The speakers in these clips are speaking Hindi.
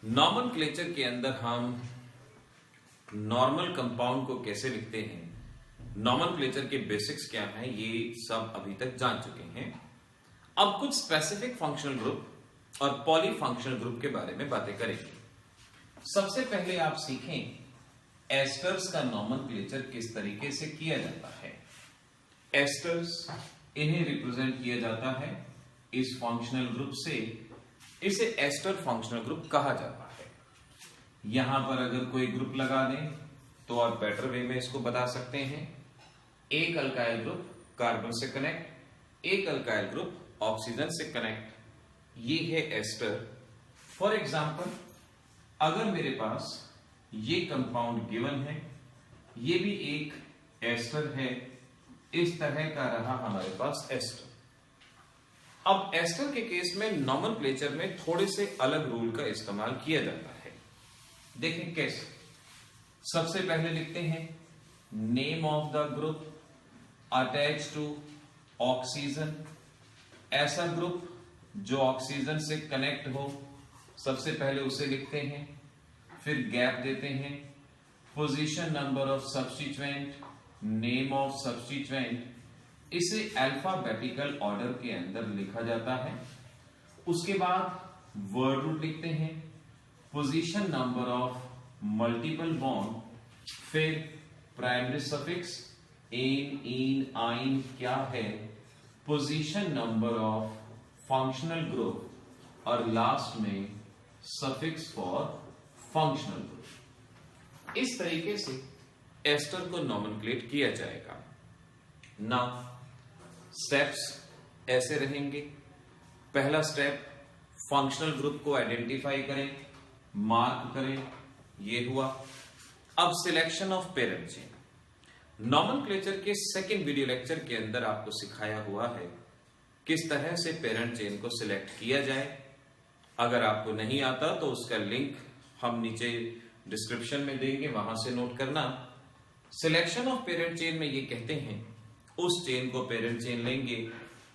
नॉमेनक्लेचर के अंदर हम नॉर्मल कंपाउंड को कैसे लिखते हैं, नॉमेनक्लेचर के बेसिक्स क्या हैं, ये सब अभी तक जान चुके हैं। अब कुछ स्पेसिफिक फंक्शनल ग्रुप और पॉलीफंक्शनल ग्रुप के बारे में बातें करेंगे। सबसे पहले आप सीखें एस्टर्स का नॉमेनक्लेचर किस तरीके से किया जाता है। एस्टर्स इन्हें रिप्रेजेंट किया जाता है इस फंक्शनल ग्रुप से, इसे एस्टर फंक्शनल ग्रुप कहा जाता है। यहां पर अगर कोई ग्रुप लगा दें तो और बेटर वे में इसको बता सकते हैं। एक अल्काइल ग्रुप कार्बन से कनेक्ट, एक अल्काइल ग्रुप ऑक्सीजन से कनेक्ट, ये है एस्टर। फॉर एग्जांपल अगर मेरे पास ये कंपाउंड गिवन है, ये भी एक एस्टर है, इस तरह का रहा हमारे पास एस्टर। अब एस्टर के केस में नॉमेनक्लेचर में थोड़े से अलग रूल का इस्तेमाल किया जाता है। देखें कैसे। सबसे पहले लिखते हैं name of the group attach to oxygen. ऐसा ग्रुप जो ऑक्सीजन से कनेक्ट हो, सबसे पहले उसे लिखते हैं, फिर गैप देते हैं। Position number of substituent, name of substituent, इसे अल्फाबेटिकल ऑर्डर के अंदर लिखा जाता है। उसके बाद वर्ड रूट लिखते हैं, position number of multiple bond, फिर प्राइमरी सफिक्स एन, इन, आइन क्या है, position number of functional group और लास्ट में सफिक्स फॉर फंक्शनल ग्रुप। इस तरीके से एस्टर को नॉमेनक्लेट किया जाएगा। नाउ स्टेप्स ऐसे रहेंगे। पहला स्टेप, फंक्शनल ग्रुप को आइडेंटिफाई करें, मार्क करें, ये हुआ। अब selection of parent chain. Nomenclature के सेकंड वीडियो लेक्चर के अंदर आपको सिखाया हुआ है किस तरह से पेरेंट चेन को सिलेक्ट किया जाए। अगर आपको नहीं आता तो उसका लिंक हम नीचे डिस्क्रिप्शन में देंगे, वहां से नोट करना। सिलेक्शन ऑफ पेरेंट चेन में ये कहते हैं उस चेन को पेरेंट चेन लेंगे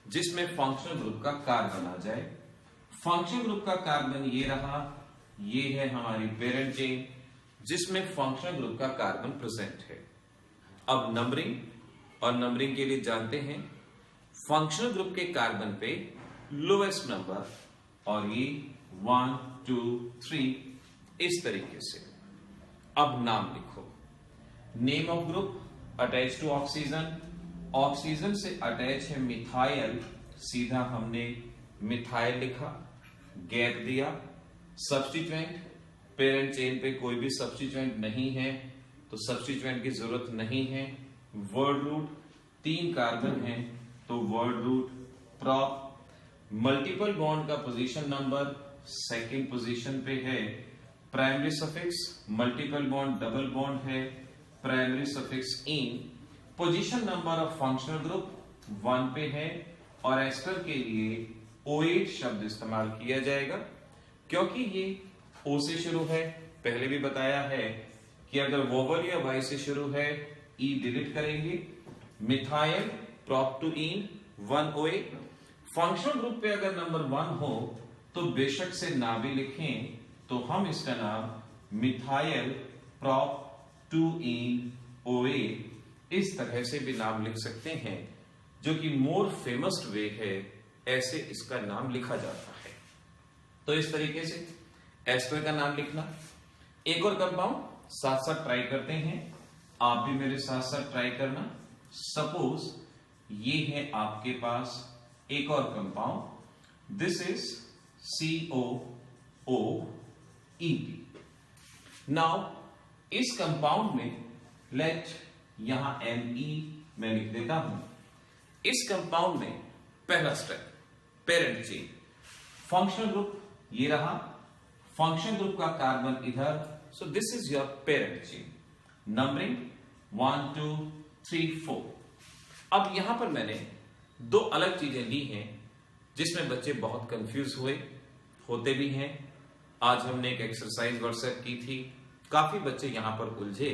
जिसमें फंक्शनल ग्रुप का कार्बन आ जाए। फंक्शनल ग्रुप का कार्बन ये रहा, ये है हमारी पेरेंट चेन जिसमें फंक्शनल ग्रुप का कार्बन प्रेजेंट है। अब नंबरिंग, और नंबरिंग के लिए जानते हैं फंक्शनल ग्रुप के कार्बन पे लोएस्ट नंबर, और ये 1 2 3 इस तरीके से। अब नाम लिखो। Name of group attach to oxygen, oxygen से अटैच है मिथाइल, सीधा हमने मिथाइल लिखा, गैप दिया। सब्स्टिट्यूएंट, पेरेंट चेन पे कोई भी सब्स्टिट्यूएंट नहीं है तो सब्स्टिट्यूएंट की जरूरत नहीं है। वर्ड रूट, 3 कार्बन है तो word root prop. Multiple bond का पोजीशन नंबर सेकंड पोजीशन पे है। Primary suffix, multiple bond double bond है, प्राइमरी सफिक्स इन। Position number of functional group 1 पे है, और एस्टर के लिए O8 शब्द इस्तेमाल किया जाएगा क्योंकि ये O से शुरू है। पहले भी बताया है कि अगर वोवल या वाई से शुरू है E डिलीट करेंगे। Methyl prop two ene 1 OA। Functional group पे अगर नंबर 1 हो तो बेशक से ना भी लिखें तो हम इसका नाम methyl prop two ene OA इस तरह से भी नाम लिख सकते हैं, जो कि मोर फेमस वे है, ऐसे इसका नाम लिखा जाता है। तो इस तरीके से एस्टर का नाम लिखना। एक और कंपाउंड साथ साथ ट्राई करते हैं, आप भी मेरे साथ साथ ट्राई करना। सपोज ये है आपके पास एक और compound, this is COOEP। Now इस कंपाउंड में लेट यहां Me मैं लिख देता हूं। इस कंपाउंड में पहला step parent chain. Functional group ये रहा, फंक्शनल ग्रुप का कार्बन इधर, so this is your parent chain. Numbering 1 2 3 4। अब यहां पर मैंने 2 अलग चीजें ली हैं जिसमें बच्चे बहुत कंफ्यूज होते भी हैं। आज हमने एक एक्सरसाइज व्हाट्सएप की थी, काफी बच्चे यहां पर उलझे।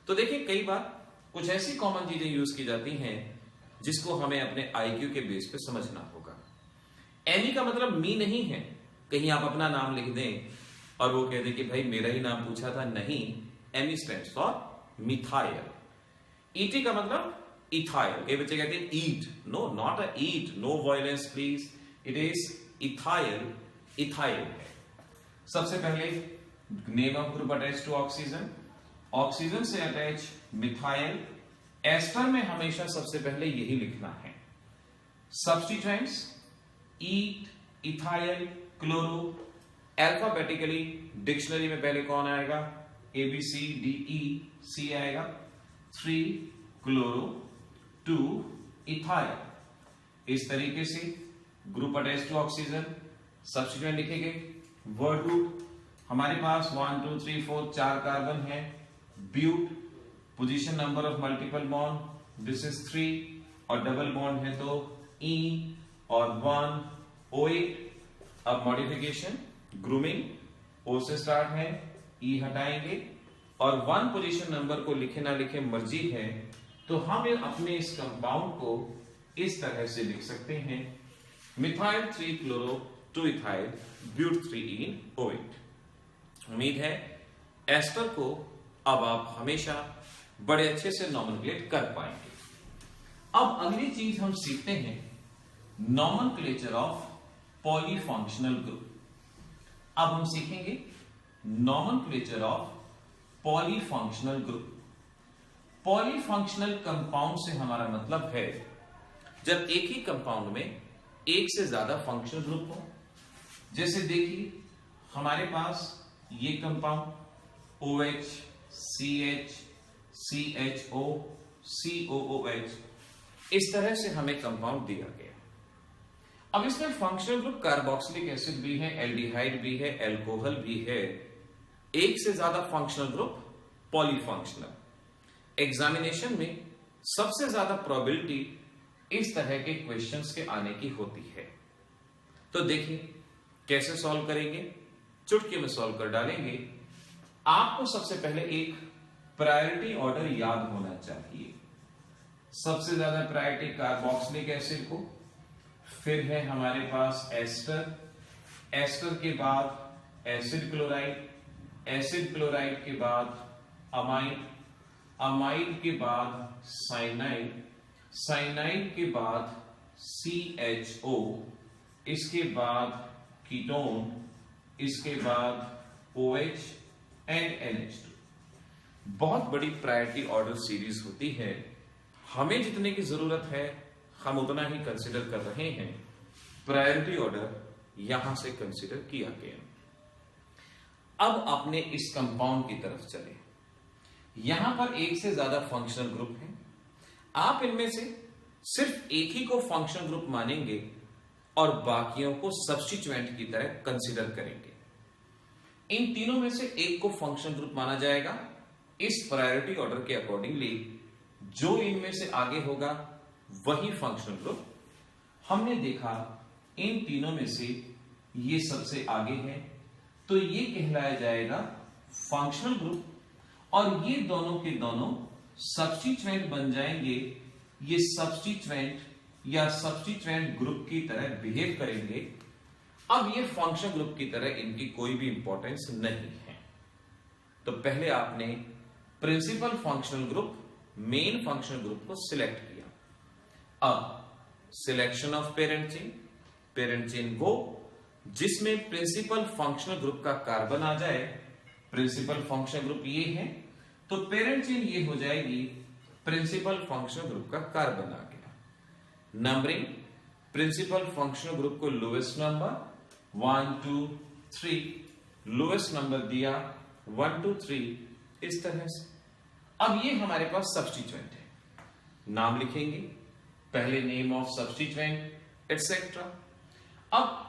तो देखिए कई बार कुछ ऐसी कॉमन चीजें यूज की जाती हैं जिसको हमें अपने IQ के बेस पे समझना होगा। एमी का मतलब मी नहीं है, कहीं आप अपना नाम लिख दें और वो कहते कि भाई मेरा ही नाम पूछा था, नहीं, ME stands for methyl. ET का मतलब इथाइल। ये बच्चे कहते हैं eat, no not a eat, no violence please, it is ethyl, ethyl है। सबसे पहले name of group attach to oxygen, oxygen से अटैच मिथाइल। एस्टर में हमेशा सबसे पहले यही लिखना है। Substituents eat, ethyl, chloro. Alphabetically dictionary में पहले कौन आएगा? ABCDE, C आएगा। 3 क्लोरो, 2 इथाइल। इस तरीके से group attach to oxygen, substituent लिखेंगे। वर्ड रूट हमारे पास 1 2 3 4 4 कार्बन है। But, position number of multiple bond, this is 3 और डबल बॉन्ड है तो E और 1 OH। अब मॉडिफिकेशन ग्रूमिंग, O से स्टार्ट है, E हटाएंगे और 1 पोजीशन नंबर को लिखे ना लिखे मर्जी है, तो हम अपने इस कंपाउंड को इस तरह से लिख सकते हैं, methyl 3 chloro 2 ethyl but 3 OH। उम्मीद है एस्टर को अब आप हमेशा बड़े अच्छे से नॉमेनक्लेट कर पाएंगे। अब अगली चीज हम सीखते हैं नॉमेनक्लेचर ऑफ पॉलीफंक्शनल ग्रुप। अब हम सीखेंगे nomenclature of polyfunctional group. Polyfunctional compound से हमारा मतलब है जब एक ही कंपाउंड में एक से ज्यादा फंक्शनल ग्रुप हो। जैसे देखिए हमारे पास ये compound OH, CH, CHO, COOH, इस तरह से हमें कंपाउंड दिया गया। अब इसमें फंक्शनल ग्रुप कार्बोक्सिलिक एसिड भी है, एल्डिहाइड भी है, एल्कोहल भी है। एक से ज्यादा फंक्शनल ग्रुप पॉलीफंक्शनल। एग्जामिनेशन में सबसे ज्यादा प्रोबेबिलिटी इस तरह के क्वेश्चंस के आने की होती है। तो देखिए कैसे सॉल्व करेंगे, चुटकी में सॉल्व कर डालेंगे। आपको सबसे पहले एक प्रायोरिटी ऑर्डर याद होना चाहिए। सबसे ज्यादा प्रायोरिटी कार्बोक्सिलिक एसिड को, फिर है हमारे पास एस्टर, एस्टर के बाद एसिड क्लोराइड, एसिड क्लोराइड के बाद अमाइड, अमाइड के बाद साइनाइड, साइनाइड के बाद CHO, इसके बाद कीटोन, इसके बाद OH एंड NH2। बहुत बड़ी प्रायोरिटी ऑर्डर सीरीज होती है। हमें जितने की जरूरत है हम उतना ही कंसिडर कर रहे हैं। प्रायोरिटी ऑर्डर यहां से कंसिडर किया गया। अब आपने इस कंपाउंड की तरफ चले। यहां पर एक से ज्यादा फंक्शनल ग्रुप है। आप इनमें से सिर्फ एक ही को फंक्शनल ग्रुप मानेंगे और बाकियों को सब्स्टिट्यूएंट की तरह कंसिडर करेंगे। इन तीनों में से एक को फंक्शनल ग्रुप माना जाएगा। इस प्रायोरिटी ऑर्डर के अकॉर्डिंगली जो इनमें से आगे होगा वही फंक्शनल ग्रुप। हमने देखा इन तीनों में से ये सबसे आगे है, तो ये कहलाया जाएगा फंक्शनल ग्रुप, और ये दोनों के दोनों सब्स्टिट्यूएंट बन जाएंगे। ये सब्स्टिट्यूएंट या सब्स्टिट्यूएंट ग्रुप की तरह बिहेव करेंगे। अब ये फंक्शनल ग्रुप की तरह इनकी कोई भी इंपॉर्टेंस नहीं है। तो पहले आपने principal functional group, main functional group को सिलेक्ट किया। अब selection of parent chain, parent chain वो जिसमें प्रिंसिपल फंक्शनल ग्रुप का कार्बन आ जाए। प्रिंसिपल फंक्शनल ग्रुप ये है, तो पेरेंट चेन ये हो जाएगी प्रिंसिपल फंक्शनल ग्रुप का कार्बन आ गया। नंबरिंग, प्रिंसिपल फंक्शनल ग्रुप को लोएस्ट नंबर 1 2 3, लोएस्ट नंबर दिया 1 2 3, इस तरह से। अब ये हमारे पास सब्स्टिट्यूएंट है, नाम लिखेंगे, पहले नेम ऑफ सब्स्टिट्यूएंट एटसेट्रा। अब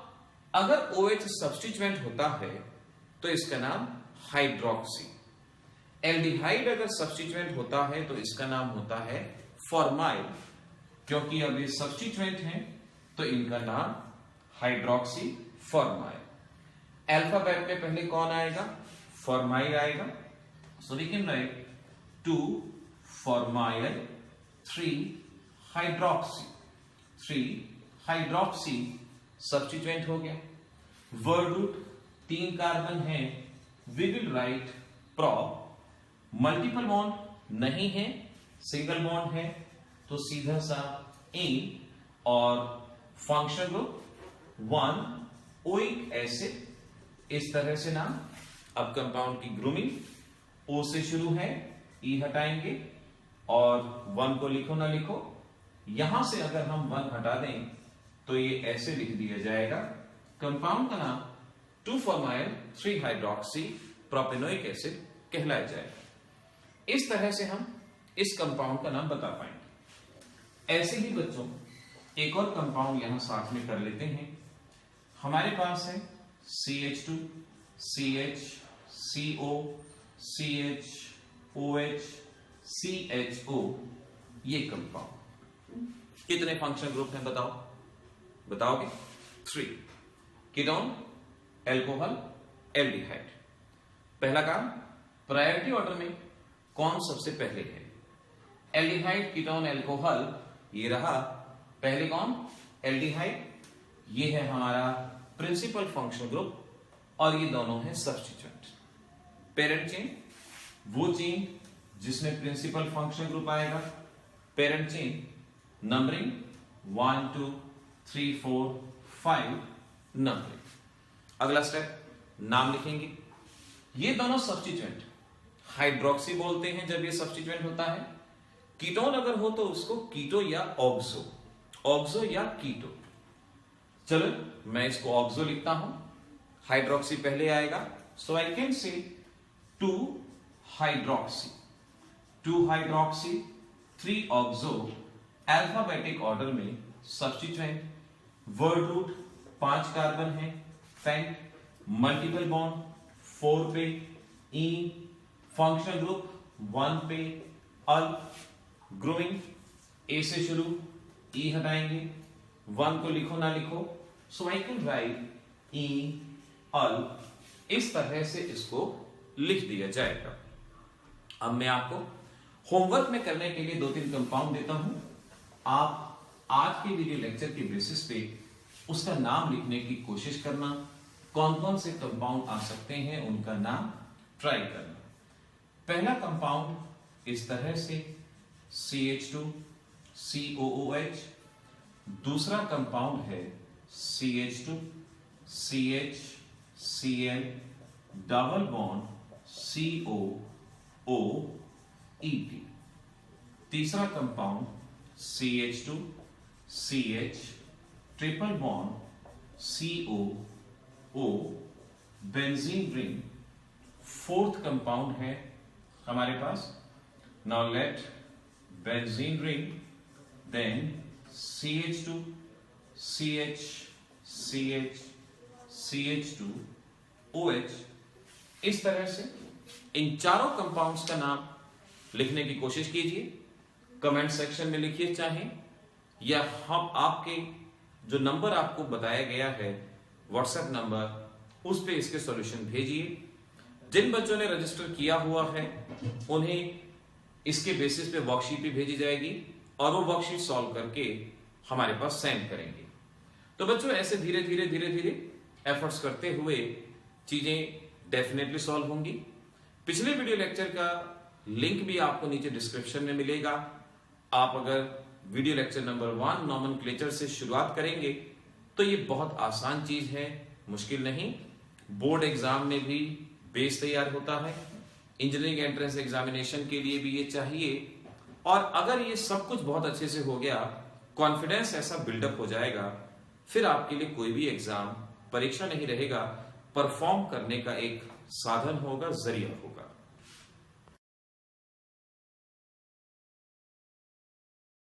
अगर OH सब्स्टिट्यूएंट होता है तो इसका नाम हाइड्रोक्सी। एल्डिहाइड अगर सब्स्टिट्यूएंट होता है तो इसका नाम होता है फॉर्माइल। क्योंकि अब ये सब्स्टिट्यूएंट हैं तो इनका नाम हाइड्रोक्सी फॉर्माइल। अल्फाबेट में पहले कौन आएगा? फॉर्माइल आएगा। So we can write 2 formyl 3 hydroxy. 3 hydroxy substituent हो गया। वर्ड रूट 3 कार्बन है we will write prop. Multiple bond नहीं है, सिंगल बॉन्ड है, तो सीधा सा इन और फंक्शन ग्रुप 1 ओइक एसिड, इस तरह से नाम। अब कंपाउंड की ग्रुमिंग, ओ से शुरू है, ई हटाएंगे और 1 को लिखो ना लिखो, यहां से अगर हम 1 हटा दें तो ये ऐसे लिख दिया जाएगा। कंपाउंड का नाम 2-फॉर्माइल 3-हाइड्रोक्सी प्रोपेनोइक एसिड कहलाया जाएगा। इस तरह से हम इस कंपाउंड का नाम बता पाएंगे। ऐसे ही बच्चों एक और कंपाउंड यहां साथ में कर लेते हैं। हमारे पास है CH2, CH, CO, CH, OH, CHO, ये कंपाउंड। कितने फंक्शनल ग्रुप हैं बताओ, बताओगे? 3। Ketone, alcohol, aldehyde. पहला काम, प्रायोरिटी ऑर्डर में कौन सबसे पहले है? एल्डिहाइड, कीटोन, एल्कोहल, ये रहा। पहले कौन? एल्डिहाइड। ये है हमारा प्रिंसिपल फंक्शनल ग्रुप और ये दोनों है सब्स्टिट्यूएंट। पेरेंट चेन, वो चेन जिसमें प्रिंसिपल फंक्शनल ग्रुप आएगा। Parent chain numbering 1 2 3 4 5 numbering. अगला स्टेप, नाम लिखेंगे। ये दोनों सब्स्टिट्यूएंट, हाइड्रोक्सी बोलते हैं जब ये सब्स्टिट्यूएंट होता है। कीटोन अगर हो तो उसको कीटो या ऑक्सो, ऑक्सो या कीटो। चलो मैं इसको ऑक्सो लिखता हूं, हाइड्रोक्सी पहले आएगा, सो I can say 2 hydroxy, 2 hydroxy 3 oxo. Alphabetic order में सब्स्टिट्यूएंट, वर्ड रूट 5 कार्बन है, पेंट, मल्टीपल बॉन्ड 4 पे, ई, फंक्शनल ग्रुप 1 पे, अल, ग्रुमिंग ए से शुरू, ई हटाएंगे, 1 को लिखो ना लिखो, सो आई कैन राइट ई, अल, इस तरह से इसको लिख दिया जाएगा। अब मैं आपको होमवर्क में करने के लिए 2-3 कंपाउंड देता हूं। आप आज के वीडियो लेक्चर के बेसिस पे उसका नाम लिखने की कोशिश करना, कौन कौन से कंपाउंड आ सकते हैं उनका नाम ट्राई करना। पहला कंपाउंड इस तरह से CH2, COOH। दूसरा कंपाउंड है CH2, CH, Cl, double bond CO, O, Et। तीसरा compound CH2, CH, triple bond CO, O, benzene ring. Fourth compound है हमारे पास, now let benzene ring, then CH2, CH, CH, CH2, OH। इस तरह से इन चारों कंपाउंड्स का नाम लिखने की कोशिश कीजिए। कमेंट सेक्शन में लिखिए चाहें, या हम आपके जो नंबर आपको बताया गया है व्हाट्सएप नंबर, उस पे इसके सॉल्यूशन भेजिए। जिन बच्चों ने रजिस्टर किया हुआ है उन्हें इसके बेसिस पे वर्कशीट भी भेजी जाएगी और वो वर्कशीट सॉल्व करके हमारे पास सेंड करेंगे। तो बच्चों ऐसे धीरे धीरे एफर्ट्स करते हुए चीजें डेफिनेटली सॉल्व होंगी। पिछले वीडियो लेक्चर का लिंक भी आपको नीचे डिस्क्रिप्शन में मिलेगा। आप अगर वीडियो लेक्चर नंबर 1 नॉमेनक्लेचर से शुरुआत करेंगे तो ये बहुत आसान चीज है, मुश्किल नहीं। बोर्ड एग्जाम में भी बेस तैयार होता है, इंजीनियरिंग एंट्रेंस एग्जामिनेशन के लिए भी ये चाहिए। और अगर ये सब कुछ बहुत अच्छे से हो गया, कॉन्फिडेंस ऐसा बिल्डअप हो जाएगा, फिर आपके लिए कोई भी एग्जाम परीक्षा नहीं रहेगा, परफॉर्म करने का एक साधन होगा, जरिया होगा।